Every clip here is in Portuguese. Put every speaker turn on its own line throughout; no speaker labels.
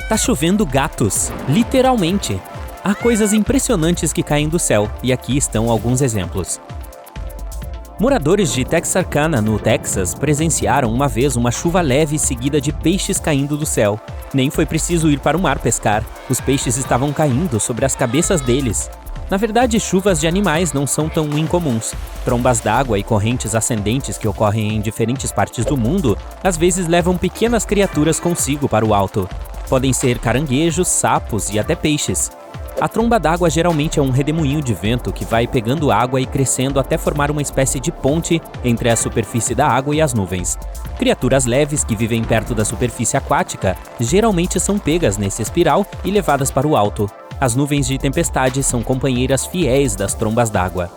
Tá chovendo gatos, literalmente. Há coisas impressionantes que caem do céu, e aqui estão alguns exemplos. Moradores de Texarkana, no Texas, presenciaram uma vez uma chuva leve seguida de peixes caindo do céu. Nem foi preciso ir para o mar pescar, os peixes estavam caindo sobre as cabeças deles. Na verdade, chuvas de animais não são tão incomuns. Trombas d'água e correntes ascendentes que ocorrem em diferentes partes do mundo, às vezes levam pequenas criaturas consigo para o alto. Podem ser caranguejos, sapos e até peixes. A tromba d'água geralmente é um redemoinho de vento que vai pegando água e crescendo até formar uma espécie de ponte entre a superfície da água e as nuvens. Criaturas leves que vivem perto da superfície aquática geralmente são pegas nesse espiral e levadas para o alto. As nuvens de tempestade são companheiras fiéis das trombas d'água.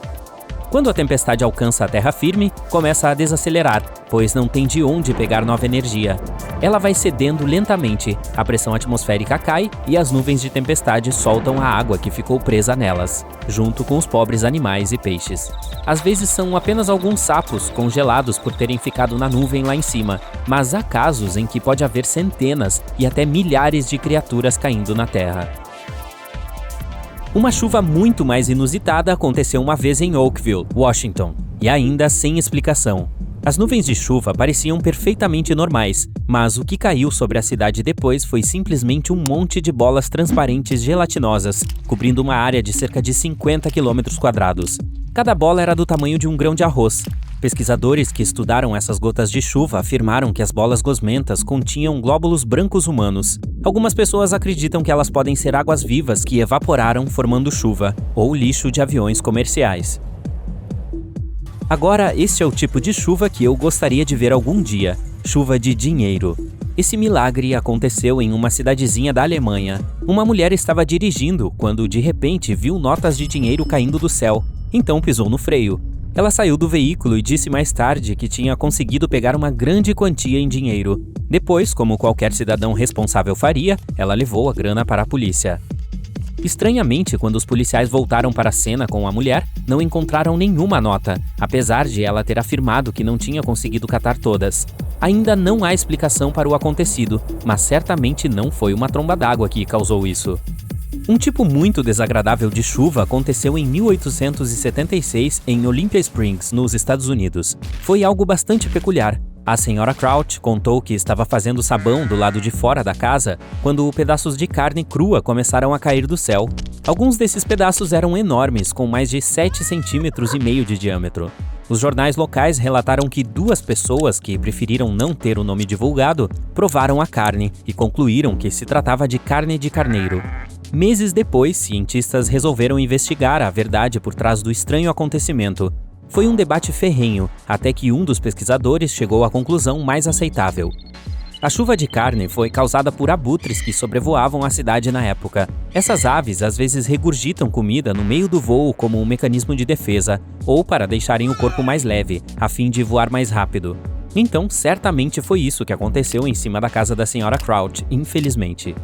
Quando a tempestade alcança a terra firme, começa a desacelerar, pois não tem de onde pegar nova energia. Ela vai cedendo lentamente, a pressão atmosférica cai e as nuvens de tempestade soltam a água que ficou presa nelas, junto com os pobres animais e peixes. Às vezes são apenas alguns sapos congelados por terem ficado na nuvem lá em cima, mas há casos em que pode haver centenas e até milhares de criaturas caindo na terra. Uma chuva muito mais inusitada aconteceu uma vez em Oakville, Washington, e ainda sem explicação. As nuvens de chuva pareciam perfeitamente normais, mas o que caiu sobre a cidade depois foi simplesmente um monte de bolas transparentes gelatinosas, cobrindo uma área de cerca de 50 km². Cada bola era do tamanho de um grão de arroz. Pesquisadores que estudaram essas gotas de chuva afirmaram que as bolas gosmentas continham glóbulos brancos humanos. Algumas pessoas acreditam que elas podem ser águas vivas que evaporaram formando chuva, ou lixo de aviões comerciais. Agora, este é o tipo de chuva que eu gostaria de ver algum dia: chuva de dinheiro. Esse milagre aconteceu em uma cidadezinha da Alemanha. Uma mulher estava dirigindo quando, de repente, viu notas de dinheiro caindo do céu. Então pisou no freio. Ela saiu do veículo e disse mais tarde que tinha conseguido pegar uma grande quantia em dinheiro. Depois, como qualquer cidadão responsável faria, ela levou a grana para a polícia. Estranhamente, quando os policiais voltaram para a cena com a mulher, não encontraram nenhuma nota, apesar de ela ter afirmado que não tinha conseguido catar todas. Ainda não há explicação para o acontecido, mas certamente não foi uma tromba d'água que causou isso. Um tipo muito desagradável de chuva aconteceu em 1876 em Olympia Springs, nos Estados Unidos. Foi algo bastante peculiar. A senhora Crouch contou que estava fazendo sabão do lado de fora da casa quando pedaços de carne crua começaram a cair do céu. Alguns desses pedaços eram enormes, com mais de 7,5 centímetros de diâmetro. Os jornais locais relataram que 2 pessoas que preferiram não ter o nome divulgado provaram a carne e concluíram que se tratava de carne de carneiro. Meses depois, cientistas resolveram investigar a verdade por trás do estranho acontecimento. Foi um debate ferrenho, até que um dos pesquisadores chegou à conclusão mais aceitável. A chuva de carne foi causada por abutres que sobrevoavam a cidade na época. Essas aves às vezes regurgitam comida no meio do voo como um mecanismo de defesa, ou para deixarem o corpo mais leve, a fim de voar mais rápido. Então, certamente foi isso que aconteceu em cima da casa da senhora Crouch, infelizmente.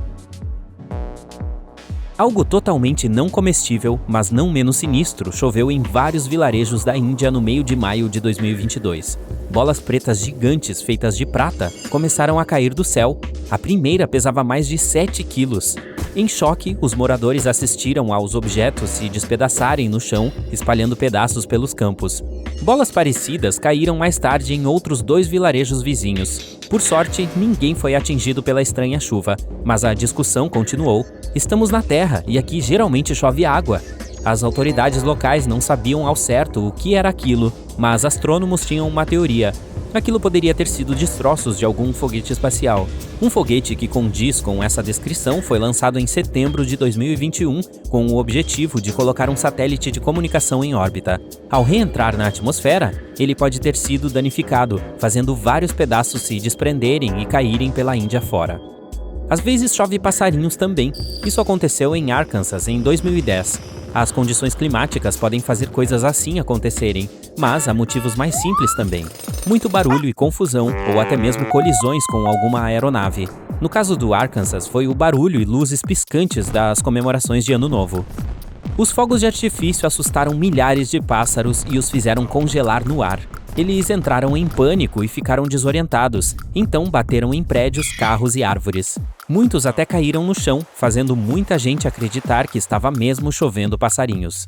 Algo totalmente não comestível, mas não menos sinistro, choveu em vários vilarejos da Índia no meio de maio de 2022. Bolas pretas gigantes feitas de prata começaram a cair do céu. A primeira pesava mais de 7 quilos. Em choque, os moradores assistiram aos objetos se despedaçarem no chão, espalhando pedaços pelos campos. Bolas parecidas caíram mais tarde em outros 2 vilarejos vizinhos. Por sorte, ninguém foi atingido pela estranha chuva, mas a discussão continuou. Estamos na Terra e aqui geralmente chove água. As autoridades locais não sabiam ao certo o que era aquilo, mas astrônomos tinham uma teoria. Aquilo poderia ter sido destroços de algum foguete espacial. Um foguete que condiz com essa descrição foi lançado em setembro de 2021 com o objetivo de colocar um satélite de comunicação em órbita. Ao reentrar na atmosfera, ele pode ter sido danificado, fazendo vários pedaços se desprenderem e caírem pela Índia fora. Às vezes chove passarinhos também. Isso aconteceu em Arkansas em 2010. As condições climáticas podem fazer coisas assim acontecerem, mas há motivos mais simples também. Muito barulho e confusão, ou até mesmo colisões com alguma aeronave. No caso do Arkansas, foi o barulho e luzes piscantes das comemorações de Ano Novo. Os fogos de artifício assustaram milhares de pássaros e os fizeram congelar no ar. Eles entraram em pânico e ficaram desorientados, então bateram em prédios, carros e árvores. Muitos até caíram no chão, fazendo muita gente acreditar que estava mesmo chovendo passarinhos.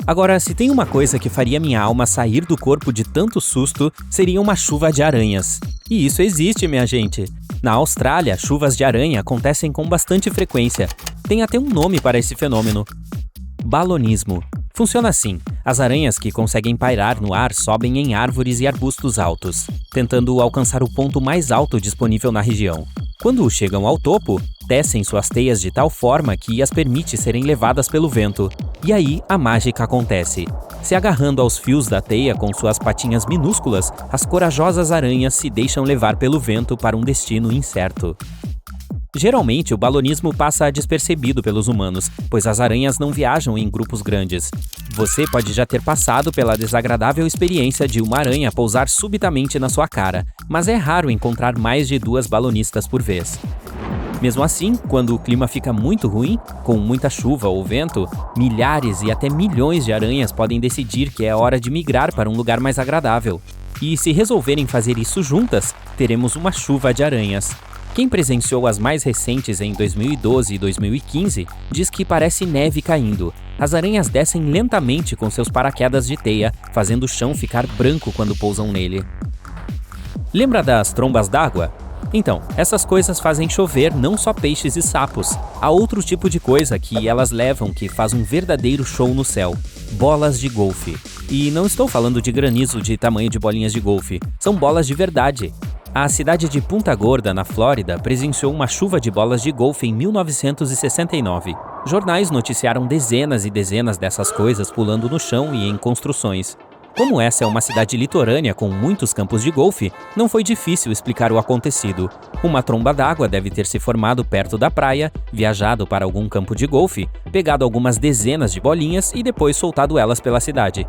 Agora, se tem uma coisa que faria minha alma sair do corpo de tanto susto, seria uma chuva de aranhas. E isso existe, minha gente! Na Austrália, chuvas de aranha acontecem com bastante frequência. Tem até um nome para esse fenômeno: balonismo. Funciona assim: as aranhas que conseguem pairar no ar sobem em árvores e arbustos altos, tentando alcançar o ponto mais alto disponível na região. Quando chegam ao topo, tecem suas teias de tal forma que as permite serem levadas pelo vento. E aí a mágica acontece. Se agarrando aos fios da teia com suas patinhas minúsculas, as corajosas aranhas se deixam levar pelo vento para um destino incerto. Geralmente, o balonismo passa despercebido pelos humanos, pois as aranhas não viajam em grupos grandes. Você pode já ter passado pela desagradável experiência de uma aranha pousar subitamente na sua cara, mas é raro encontrar mais de 2 balonistas por vez. Mesmo assim, quando o clima fica muito ruim, com muita chuva ou vento, milhares e até milhões de aranhas podem decidir que é hora de migrar para um lugar mais agradável. E se resolverem fazer isso juntas, teremos uma chuva de aranhas. Quem presenciou as mais recentes em 2012 e 2015 diz que parece neve caindo. As aranhas descem lentamente com seus paraquedas de teia, fazendo o chão ficar branco quando pousam nele. Lembra das trombas d'água? Então, essas coisas fazem chover não só peixes e sapos. Há outro tipo de coisa que elas levam que faz um verdadeiro show no céu: bolas de golfe. E não estou falando de granizo de tamanho de bolinhas de golfe, são bolas de verdade. A cidade de Punta Gorda, na Flórida, presenciou uma chuva de bolas de golfe em 1969. Jornais noticiaram dezenas e dezenas dessas coisas pulando no chão e em construções. Como essa é uma cidade litorânea com muitos campos de golfe, não foi difícil explicar o acontecido. Uma tromba d'água deve ter se formado perto da praia, viajado para algum campo de golfe, pegado algumas dezenas de bolinhas e depois soltado elas pela cidade.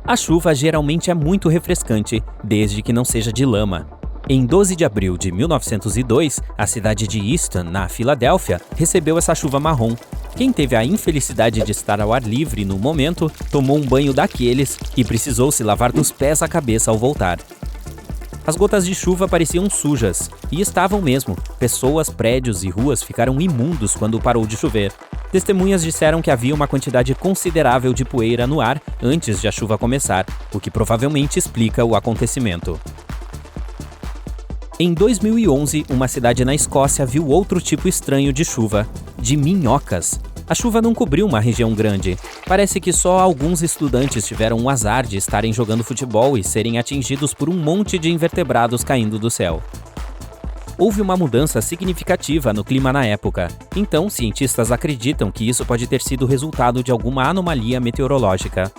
A chuva geralmente é muito refrescante, desde que não seja de lama. Em 12 de abril de 1902, a cidade de Easton, na Filadélfia, recebeu essa chuva marrom. Quem teve a infelicidade de estar ao ar livre no momento, tomou um banho daqueles e precisou se lavar dos pés à cabeça ao voltar. As gotas de chuva pareciam sujas, e estavam mesmo. Pessoas, prédios e ruas ficaram imundos quando parou de chover. Testemunhas disseram que havia uma quantidade considerável de poeira no ar antes de a chuva começar, o que provavelmente explica o acontecimento. Em 2011, uma cidade na Escócia viu outro tipo estranho de chuva, de minhocas. A chuva não cobriu uma região grande. Parece que só alguns estudantes tiveram o azar de estarem jogando futebol e serem atingidos por um monte de invertebrados caindo do céu. Houve uma mudança significativa no clima na época, então cientistas acreditam que isso pode ter sido resultado de alguma anomalia meteorológica.